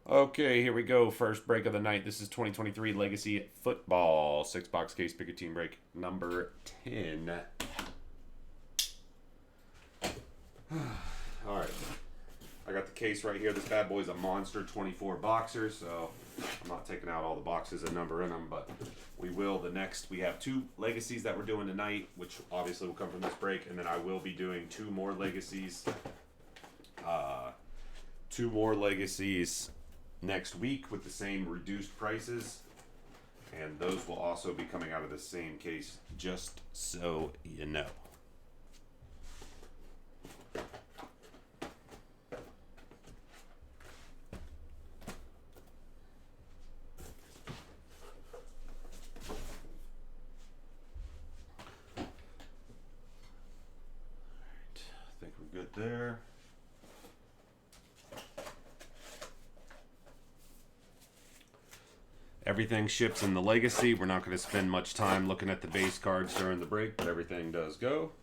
Okay, here we go. First break of the night. This is 2023 Legacy Football. 6-box case, pick a team break number 10. All right. I got the case right here. This bad boy's a monster 24 boxer, so I'm not taking out all the boxes and number in them, but we will the next. We have 2 legacies that we're doing tonight, which obviously will come from this break, and then I will be doing 2 more legacies. 2 more legacies next week with the same reduced prices, and those will also be coming out of the same case, just so you know. I think we're good there. Everything ships in the Legacy. We're not going to spend much time looking at the base cards during the break, but everything does go.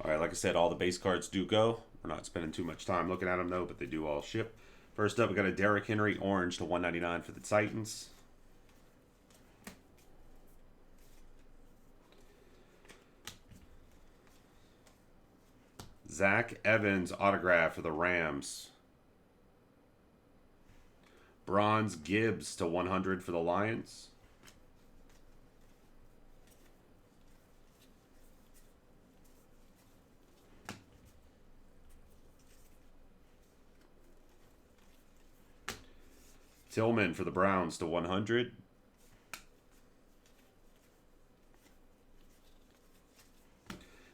All right, like I said, all the base cards do go. We're not spending too much time looking at them, though, but they do all ship. First up, we got a Derrick Henry orange to 199 for the Titans. Zach Evans autograph for the Rams. Bronze Gibbs to 100 for the Lions. Tillman for the Browns to 100.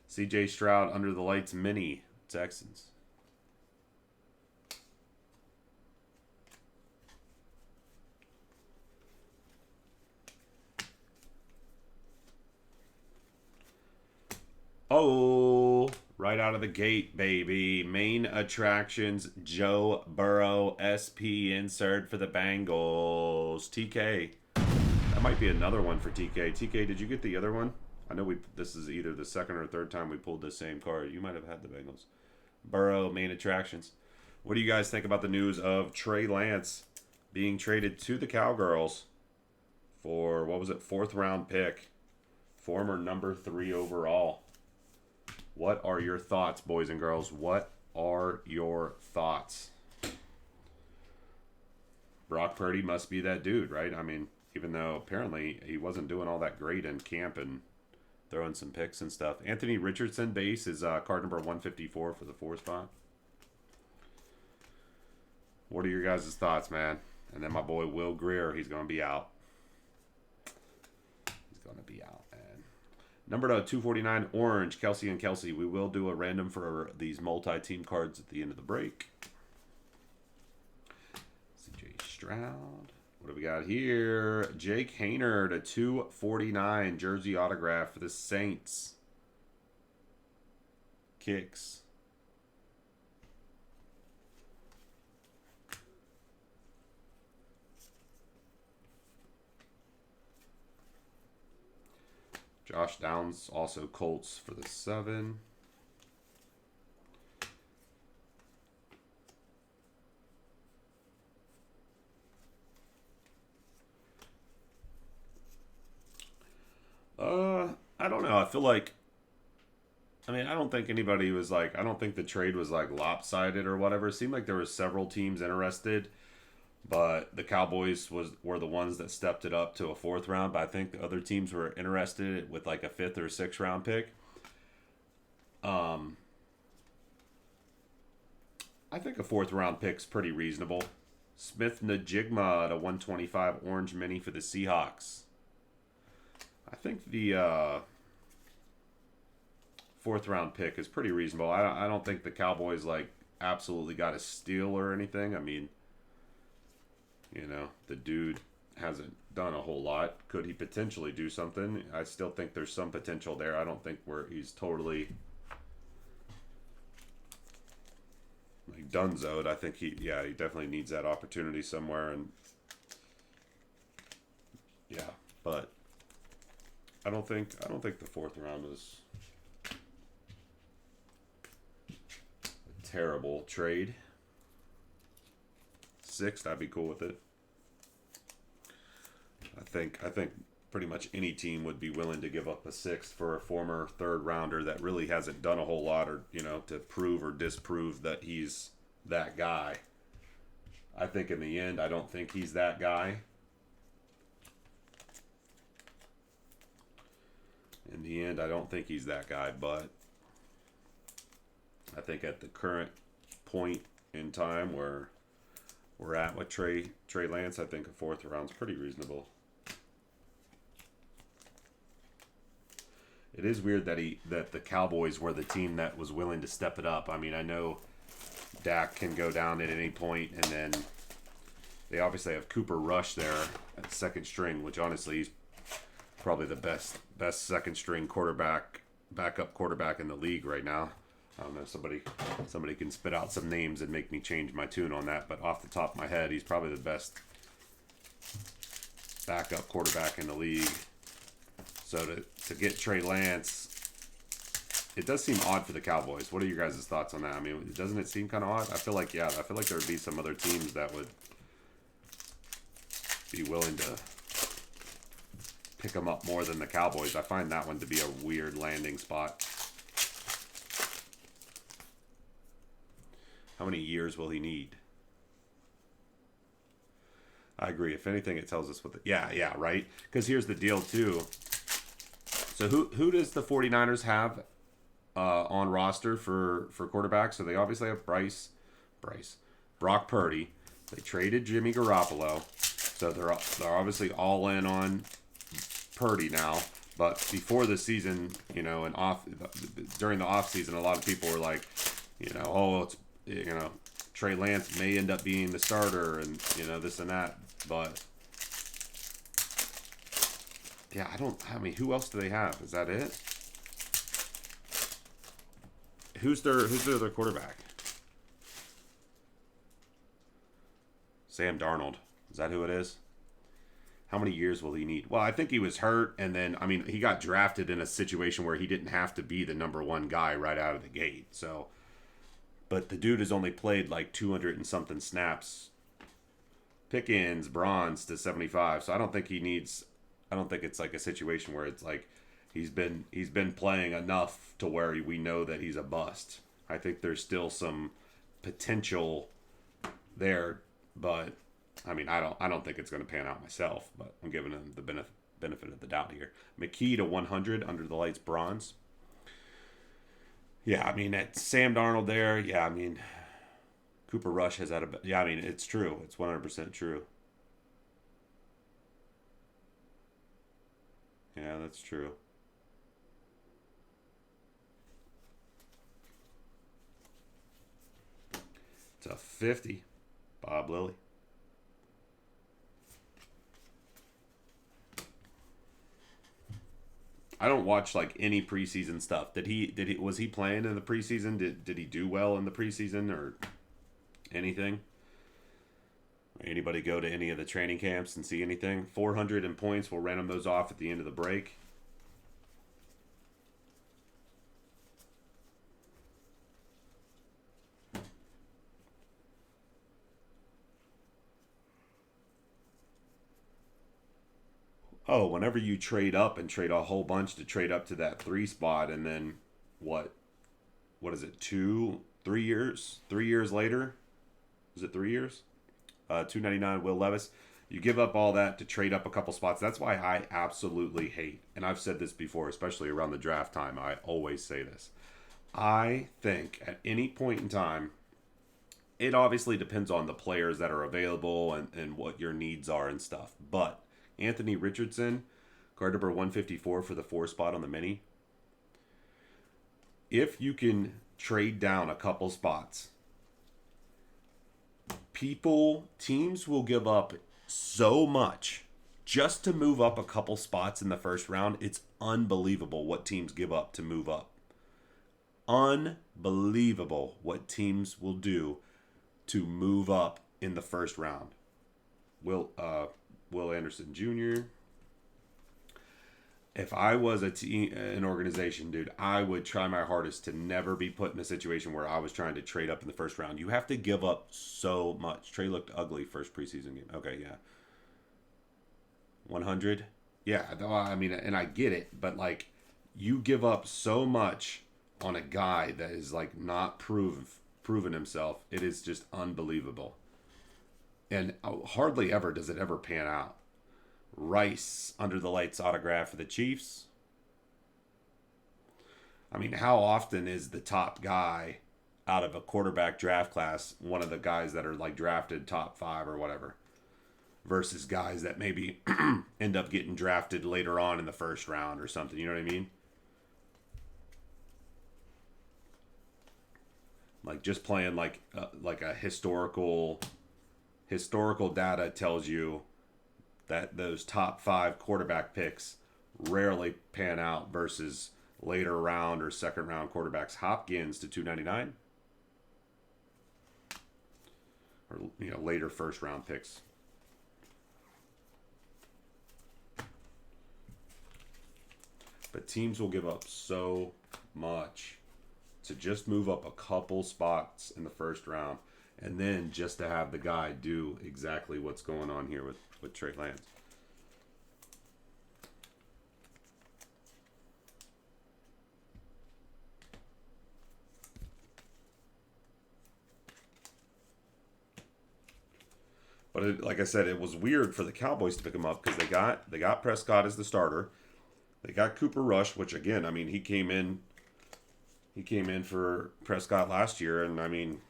CJ Stroud under the lights mini Texans. Oh, right out of the gate, baby. Main attractions, Joe Burrow, SP insert for the Bengals. TK. That might be another one for TK. TK, did you get the other one? I know this is either the second or third time we pulled the same card. You might have had the Bengals. Burrow, main attractions. What do you guys think about the news of Trey Lance being traded to the Cowgirls for, what was it, 4th round pick? Former number 3 overall. What are your thoughts, boys and girls? What are your thoughts? Brock Purdy must be that dude, right? I mean, even though apparently he wasn't doing all that great in camp and throwing some picks and stuff. Anthony Richardson base is card number 154 for the 4 spot. What are your guys' thoughts, man? And then my boy Will Greer, he's going to be out. He's going to be out, man. Number 249, orange, Kelsey and Kelsey. We will do a random for these multi-team cards at the end of the break. CJ Stroud. What do we got here? Jake Haynard, a 249 jersey autograph for the Saints. Kicks. Josh Downs, also Colts for the 7. I don't know. I feel like, I mean, I don't think anybody was like, I don't think the trade was like lopsided or whatever. It seemed like there were several teams interested, but the Cowboys were the ones that stepped it up to a 4th round. But I think the other teams were interested with like a 5th or 6th round pick. I think a 4th round pick's pretty reasonable. Smith Najigma at a 125 orange mini for the Seahawks. I think the 4th round pick is pretty reasonable. I don't think the Cowboys like absolutely got a steal or anything. I mean, you know, the dude hasn't done a whole lot. Could he potentially do something? I still think there's some potential there. I don't think he's totally like donezoed. I think he definitely needs that opportunity somewhere, and yeah, but I don't think the 4th round was a terrible trade. 6th, I'd be cool with it. I think pretty much any team would be willing to give up a 6th for a former 3rd rounder that really hasn't done a whole lot, or to prove or disprove that he's that guy. I think in the end, I don't think he's that guy. In the end, I don't think he's that guy, but I think at the current point in time where we're at with Trey Lance, I think a 4th round's pretty reasonable. It is weird that the Cowboys were the team that was willing to step it up. I mean, I know Dak can go down at any point, and then they obviously have Cooper Rush there at 2nd string, which honestly is probably the best 2nd string backup quarterback in the league right now. I don't know, somebody can spit out some names and make me change my tune on that, but off the top of my head, he's probably the best backup quarterback in the league. So to get Trey Lance, it does seem odd for the Cowboys. What are your guys' thoughts on that? I mean, doesn't it seem kind of odd? I feel like there would be some other teams that would be willing to pick him up more than the Cowboys. I find that one to be a weird landing spot. How many years will he need? I agree. If anything, it tells us what yeah, right? Because here's the deal, too. So who does the 49ers have on roster for quarterbacks? So they obviously have Brock Purdy. They traded Jimmy Garoppolo. So they're obviously all in on Purdy now. But before the season, during the offseason, a lot of people were like, Trey Lance may end up being the starter and, this and that. But yeah, who else do they have? Is that it? Who's their other quarterback? Sam Darnold. Is that who it is? How many years will he need? Well, I think he was hurt, and then, he got drafted in a situation where he didn't have to be the number 1 guy right out of the gate. So, but the dude has only played like 200 and something snaps. Pickens, bronze to 75. So I don't think it's like a situation where it's like he's been playing enough to where we know that he's a bust. I think there's still some potential there, but I don't think it's going to pan out myself, but I'm giving him the benefit of the doubt here. McKee to 100 under the lights, bronze. Yeah, it's Sam Darnold there. Yeah, Cooper Rush has had a... Yeah, it's true. It's 100% true. Yeah, that's true. It's a 50. Bob Lilly. I don't watch like any preseason stuff. Was he playing in the preseason? Did he do well in the preseason or anything? Anybody go to any of the training camps and see anything? 400 in points. We'll random those off at the end of the break. Oh, whenever you trade up and trade a whole bunch to trade up to that 3 spot, and then what is it, 3 years? 3 years later? Is it 3 years? 299 Will Levis. You give up all that to trade up a couple spots. That's why I absolutely hate, and I've said this before, especially around the draft time. I always say this. I think at any point in time, it obviously depends on the players that are available and what your needs are and stuff. But Anthony Richardson, card number 154 for the 4 spot on the mini. If you can trade down a couple spots, teams will give up so much just to move up a couple spots in the first round. It's unbelievable what teams give up to move up. Unbelievable what teams will do to move up in the first round. Will Anderson Jr. If I was an organization, dude, I would try my hardest to never be put in a situation where I was trying to trade up in the first round. You have to give up so much. Trey looked ugly first preseason game. Okay, yeah. 100? Yeah, I mean, and I get it, but like, you give up so much on a guy that is like not proven himself. It is just unbelievable. And hardly ever does it ever pan out. Rice, under the lights autograph for the Chiefs. I mean, how often is the top guy out of a quarterback draft class one of the guys that are like drafted top 5 or whatever, versus guys that maybe end up getting drafted later on in the first round or something? You know what I mean? Like just playing like a historical data tells you that those top 5 quarterback picks rarely pan out versus later round or second round quarterbacks. Hopkins to 299, or later first round picks. But teams will give up so much to just move up a couple spots in the first round, and then just to have the guy do exactly what's going on here with Trey Lance. But like I said, it was weird for the Cowboys to pick him up because they got Prescott as the starter. They got Cooper Rush, which again, I mean, he came in for Prescott last year, and I mean,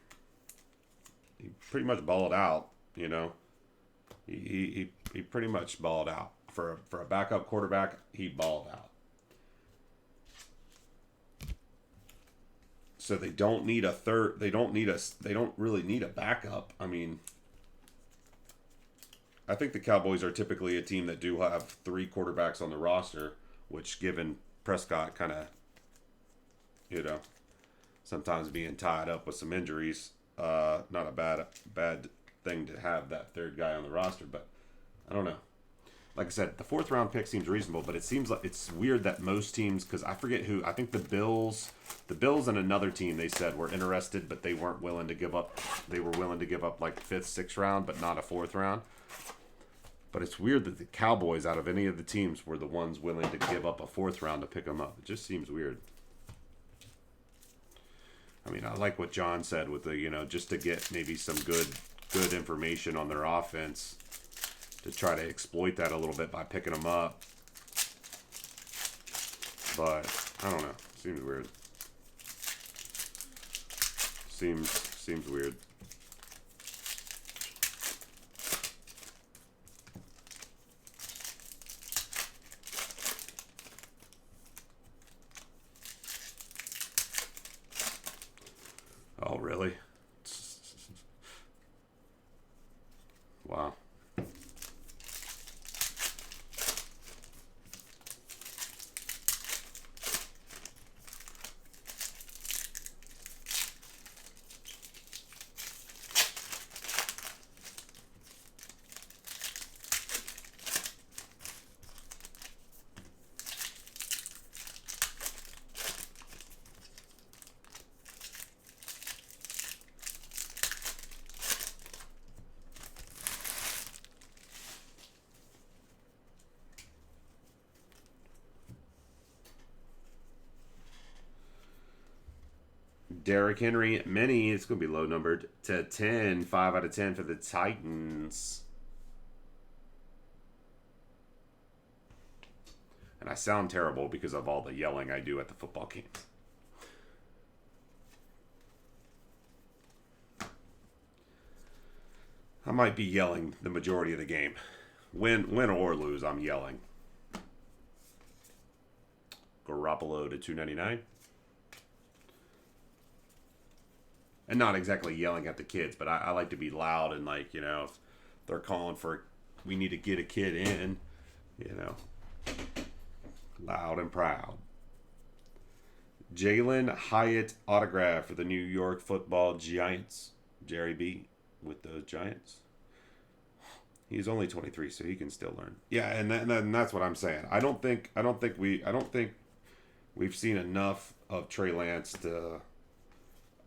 he pretty much balled out, you know. He pretty much balled out. For a backup quarterback, he balled out. So they don't need a third. They don't really need a backup. I mean, I think the Cowboys are typically a team that do have 3 quarterbacks on the roster, which, given Prescott kind of, sometimes being tied up with some injuries, not a bad thing to have that third guy on the roster. But I don't know. Like I said, the 4th round pick seems reasonable, but it seems like it's weird that most teams, because I forget who, I think the Bills and another team, they said were interested, but they weren't willing to give up. They were willing to give up like 5th, 6th round, but not a 4th round. But it's weird that the Cowboys, out of any of the teams, were the ones willing to give up a 4th round to pick them up. It just seems weird. I mean, I like what John said with the, just to get maybe some good information on their offense, to try to exploit that a little bit by picking them up. But I don't know. Seems weird. Seems weird. Oh, really? Wow. Derrick Henry mini. It's going to be low numbered to 10. 5 out of 10 for the Titans. And I sound terrible because of all the yelling I do at the football games. I might be yelling the majority of the game. Win or lose, I'm yelling. Garoppolo to 299. And not exactly yelling at the kids, but I like to be loud and like, you know, if they're calling for, we need to get a kid in, you know, loud and proud. Jalen Hyatt autograph for the New York Football Giants. Jerry B with those Giants. He's only 23, so he can still learn. Yeah, and that's what I'm saying. I don't think we've seen enough of Trey Lance to.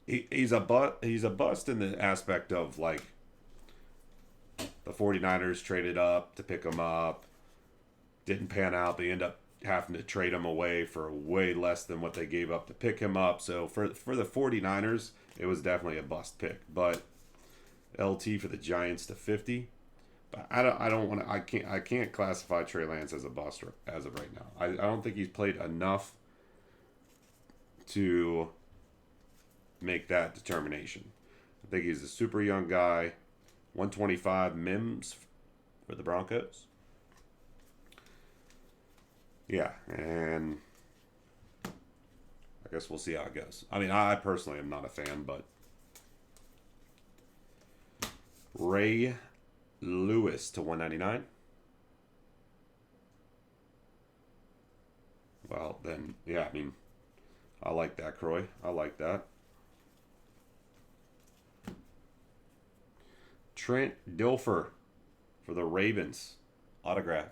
He's a bust in the aspect of like the 49ers traded up to pick him up, didn't pan out. They end up having to trade him away for way less than what they gave up to pick him up. So for the 49ers, it was definitely a bust pick. But LT for the Giants to 50. But I can't classify Trey Lance as a bust as of right now. I don't think he's played enough to make that determination. I think he's a super young guy. 125 Mims for the Broncos. Yeah, and I guess we'll see how it goes. I mean, I personally am not a fan, but Ray Lewis to 199. Well, then, yeah, I mean, I like that, Croy. I like that. Trent Dilfer for the Ravens. Autograph.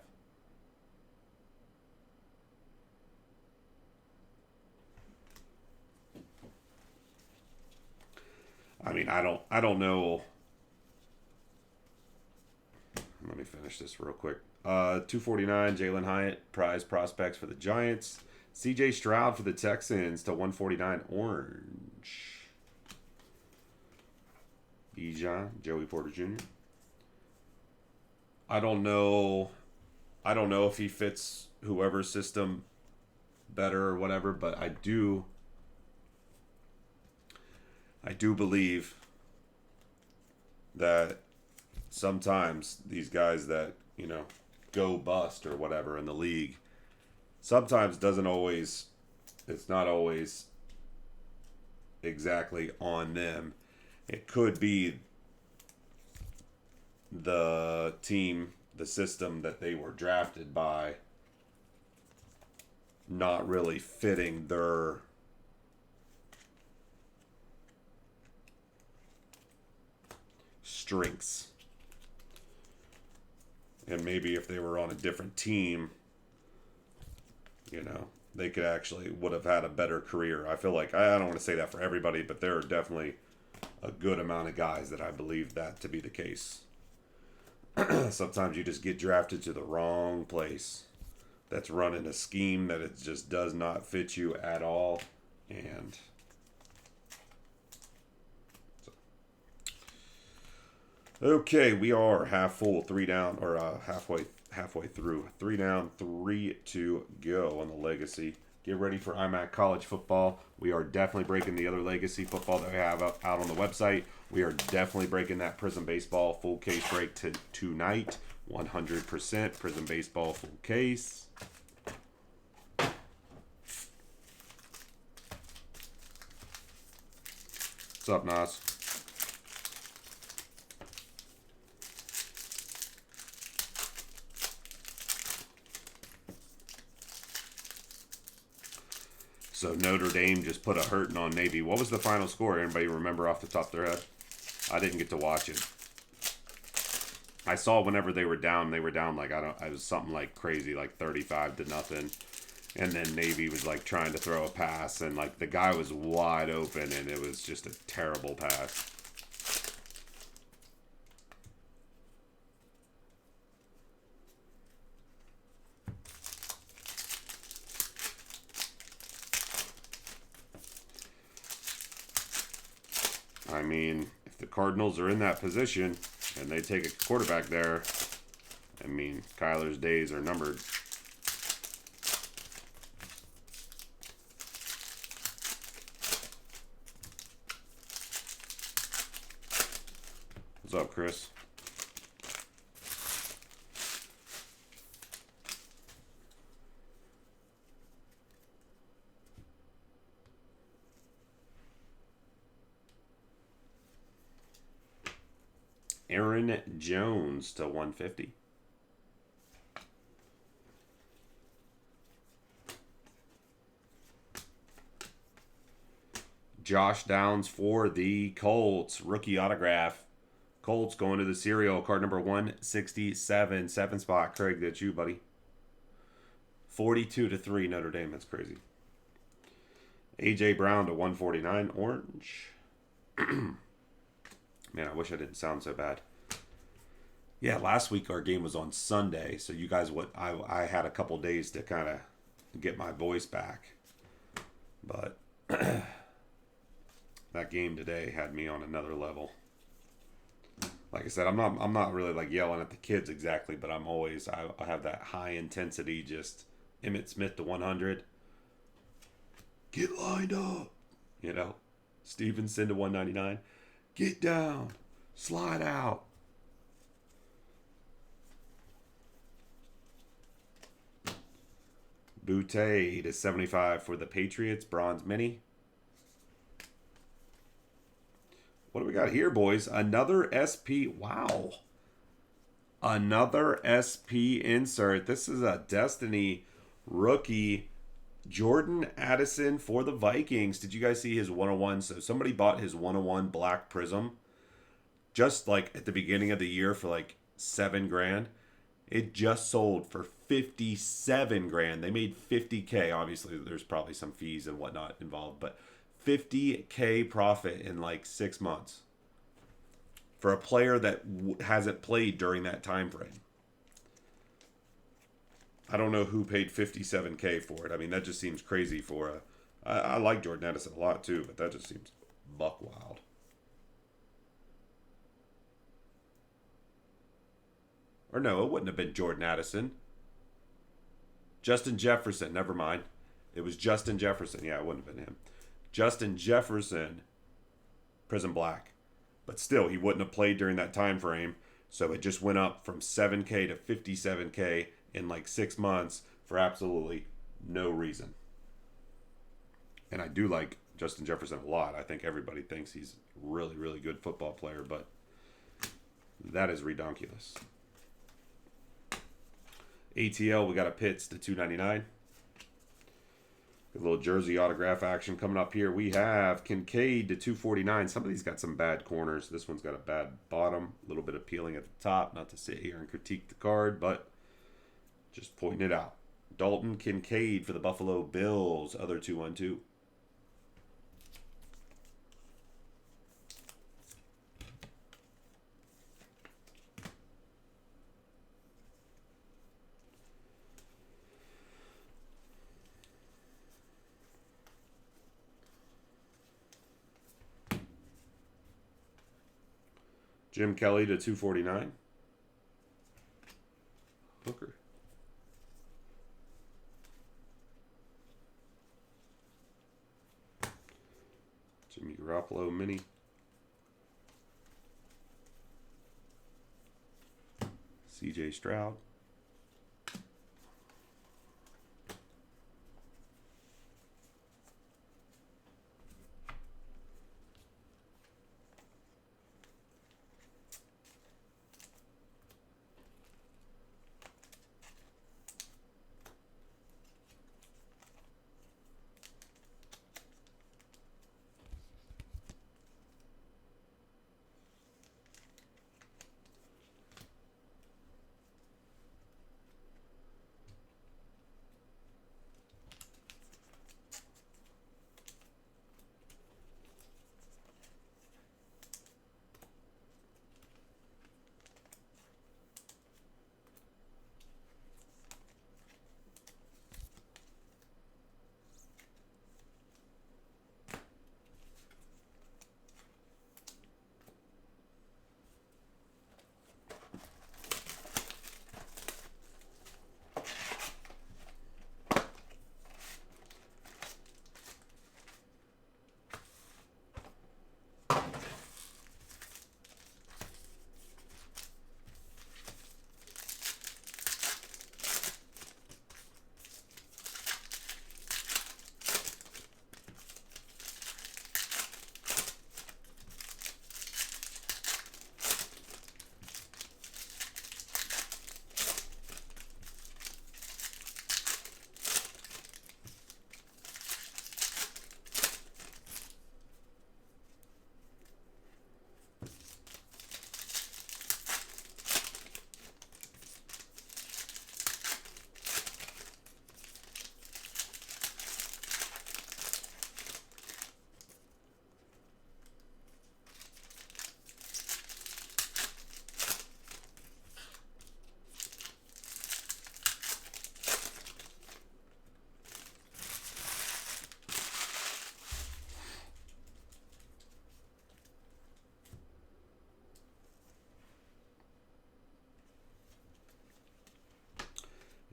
I mean, I don't know. Let me finish this real quick. 249, Jalen Hyatt, prize prospects for the Giants. CJ Stroud for the Texans to 149, orange. Bijan, Joey Porter Jr. I don't know if he fits whoever's system better or whatever, but I do believe that sometimes these guys that, you know, go bust or whatever in the league, sometimes it's not always exactly on them. It could be the team, the system that they were drafted by not really fitting their strengths. And maybe if they were on a different team, you know, they could actually would have had a better career. I feel like, I don't want to say that for everybody, but there are definitely a good amount of guys that I believe that to be the case. Sometimes you just get drafted to the wrong place that's running a scheme that it just does not fit you at all. And so. Okay, we are half full, 3 down, or halfway through. 3 down, 3 to go on the legacy. Get ready for IMAC College Football. We are definitely breaking the other legacy football that we have out on the website. We are definitely breaking that Prism Baseball full case break tonight. 100% Prism Baseball full case. What's up, Nas? So Notre Dame just put a hurting on Navy. What was the final score? Anybody remember off the top of their head? I didn't get to watch it. I saw whenever they were down like, it was something like crazy, like 35-0. And then Navy was like trying to throw a pass and like the guy was wide open and it was just a terrible pass. I mean, if the Cardinals are in that position and they take a quarterback there, I mean, Kyler's days are numbered. What's up, Chris? Aaron Jones to 150. Josh Downs for the Colts. Rookie autograph. Colts going to the serial. Card number 167. 7 spot. Craig, that's you, buddy. 42-3 Notre Dame. That's crazy. A.J. Brown to 149. Orange. Man, I wish I didn't sound so bad. Yeah, last week our game was on Sunday, so you guys, I had a couple days to kind of get my voice back. But that game today had me on another level. Like I said, I'm not really like yelling at the kids exactly, but I'm always I have that high intensity, just Emmitt Smith to 100. Get lined up, you know. Stevenson to 199. Get down, slide out. Boutte to 75 for the Patriots. Bronze mini. What do we got here, boys? Another SP. Wow. Another SP insert. This is a Destiny rookie. Jordan Addison for the Vikings. Did you guys see his 101? So somebody bought his 101 Black Prism just like at the beginning of the year for like $7,000. It just sold for $57,000. They made $50K. Obviously, there's probably some fees and whatnot involved, but $50K profit in like 6 months for a player that hasn't played during that time frame. I don't know who paid $57K for it. I mean, that just seems crazy for a. I like Jordan Addison a lot too, but that just seems buck wild. Or no, it wouldn't have been Jordan Addison. Justin Jefferson, never mind. It was Justin Jefferson. Yeah, it wouldn't have been him. Justin Jefferson, Prism Black. But still, he wouldn't have played during that time frame. So it just went up from $7K to $57K in like 6 months for absolutely no reason. And I do like Justin Jefferson a lot. I think everybody thinks he's a really, really good football player, but that is redonkulous. ATL, we got a Pitts to 299. A little jersey autograph action coming up here. We have Kincaid to 249. Some of these got some bad corners. This one's got a bad bottom. A little bit of peeling at the top. Not to sit here and critique the card, but just pointing it out. Dalton Kincaid for the Buffalo Bills. Other 212. Jim Kelly to 249. Hooker. Jimmy Garoppolo mini. CJ Stroud.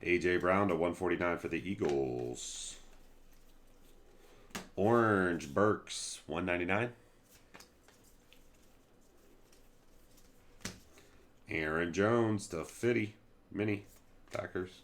A.J. Brown to 149 for the Eagles. Orange Burks, 199. Aaron Jones to 50. Mini. Packers.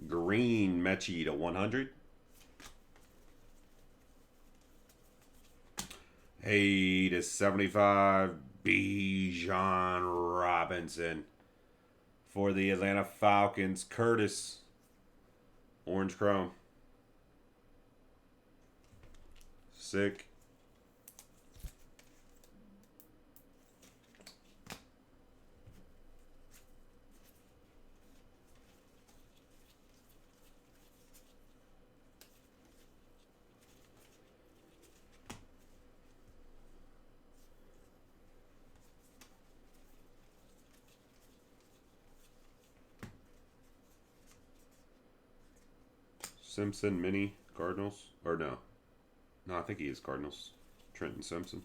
Green Mechie to 100. Hey to 75. Bijan Robinson. For the Atlanta Falcons, Curtis. Orange Chrome. Sick. Simpson Mini Cardinals. Or no. No, I think he is Cardinals. Trenton Simpson.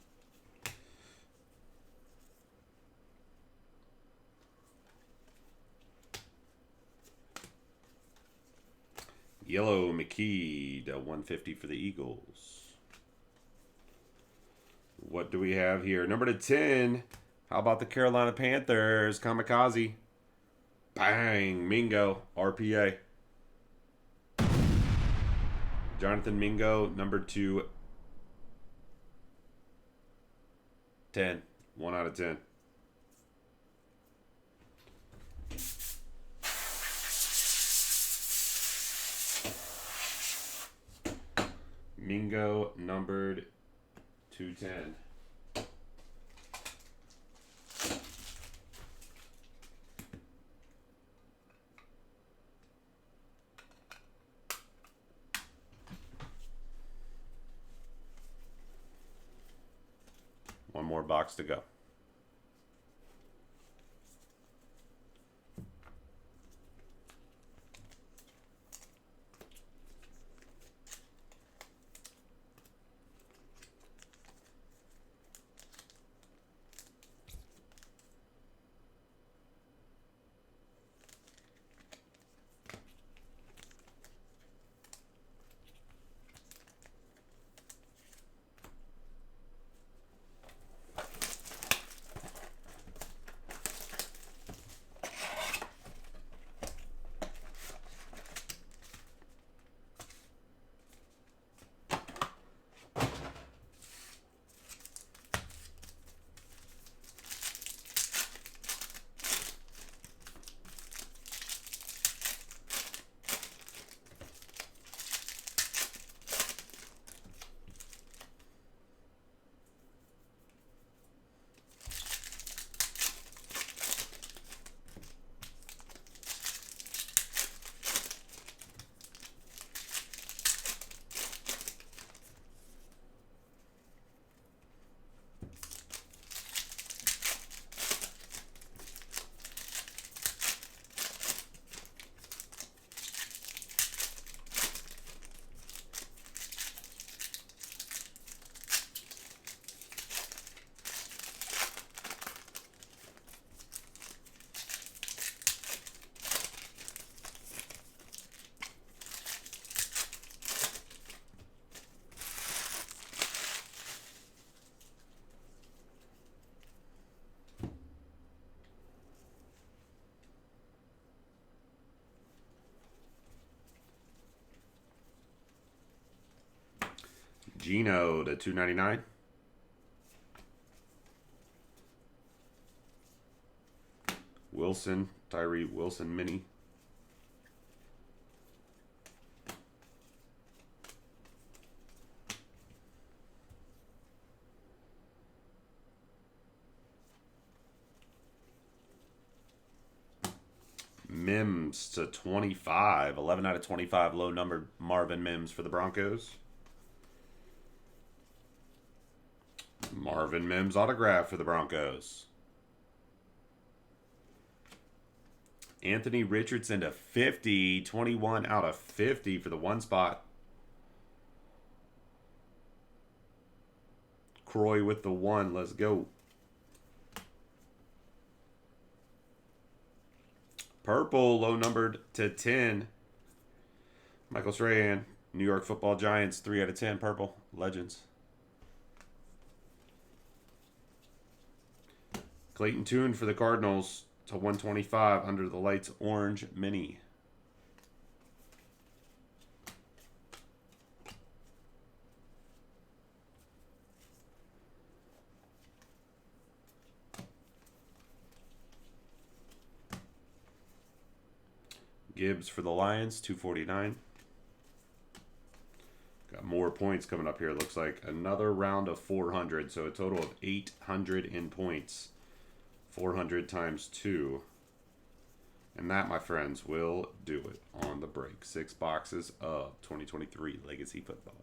Yellow McKee to 150 for the Eagles. What do we have here? Number to 10. How about the Carolina Panthers? Kamikaze. Bang. Mingo. RPA. Jonathan Mingo, number 2. 10. 1 out of 10. Mingo, numbered 210. One more box to go. Gino to 299. Wilson, Tyree Wilson Mini. Mims to 25. 11 out of 25. Low numbered Marvin Mims for the Broncos. Marvin Mims autograph for the Broncos. Anthony Richardson to 50. 21 out of 50 for the one spot. Croy with the 1. Let's go. Purple, low numbered to 10. Michael Strahan, New York Football Giants, 3 out of 10. Purple, Legends. Clayton Tune for the Cardinals to 125. Under the Lights orange mini. Gibbs for the Lions, 249. Got more points coming up here. Looks like another round of 400. So a total of 800 in points. 400 times 2. And that, my friends, will do it on the break. 6 boxes of 2023 Legacy Football.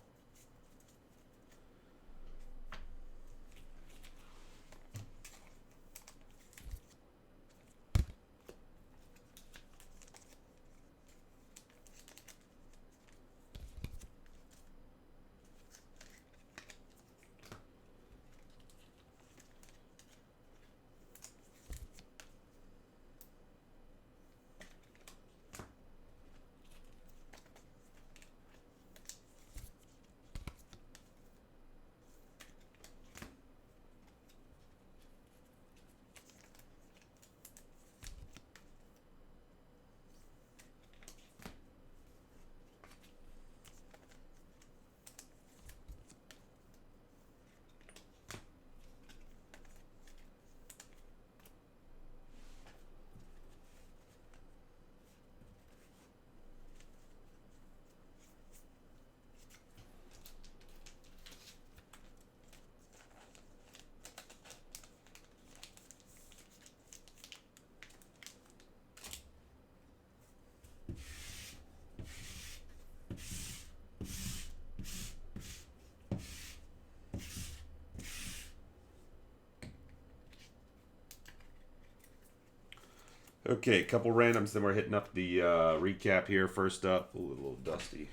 Okay, couple randoms, then we're hitting up the recap here. First up, ooh, a little dusty.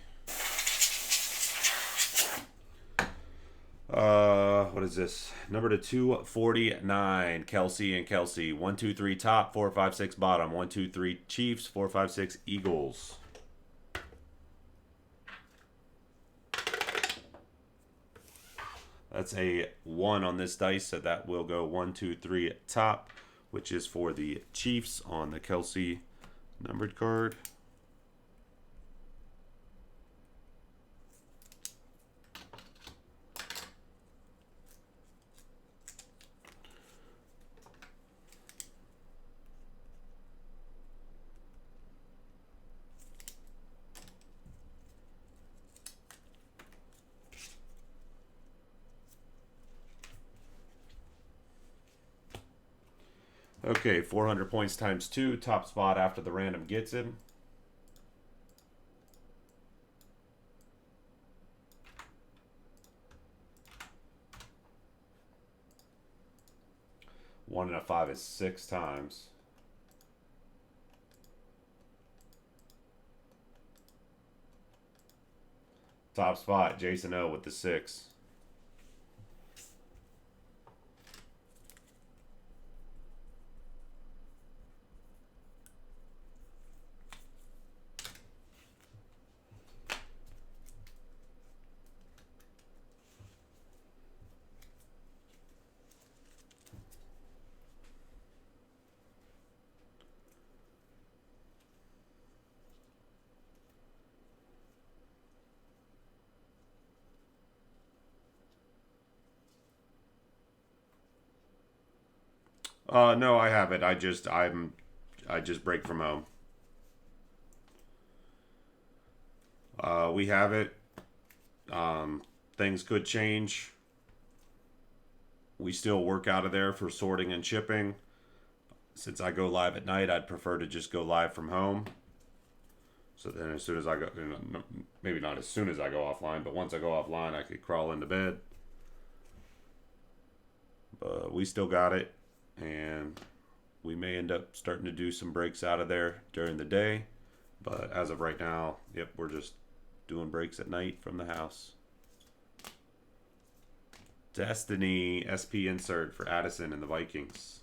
What is this? Number to 249, Kelsey and Kelsey. 1, 2, 3 top, 4, 5, 6 bottom. 1, 2, 3 Chiefs, 4, 5, 6 Eagles. That's a 1 on this dice, so that will go 1, 2, 3 top, which is for the Chiefs on the Kelsey numbered card. Okay, 400 points times 2. Top spot after the random gets him. One and a 5 is 6 times. Top spot, Jason O with the 6. No, I haven't. I just break from home. We have it. Things could change. We still work out of there for sorting and shipping. Since I go live at night, I'd prefer to just go live from home. So then as soon as I go, maybe not as soon as I go offline, but once I go offline, I could crawl into bed. But we still got it, and we may end up starting to do some breaks out of there during the day. But as of right now, yep, we're just doing breaks at night from the house. Destiny SP insert for Addison and the Vikings.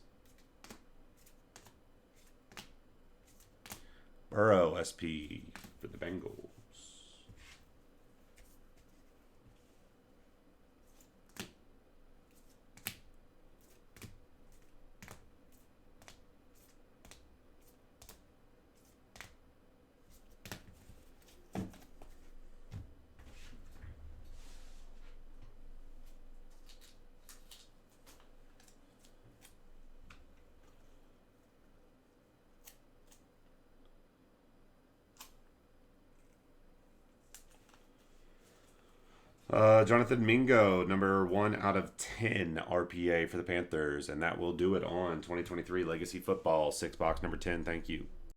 Burrow SP for the Bengals. Jonathan Mingo, number 1/10 RPA for the Panthers, and that will do it on 2023 Legacy Football 6 box number 10. Thank you.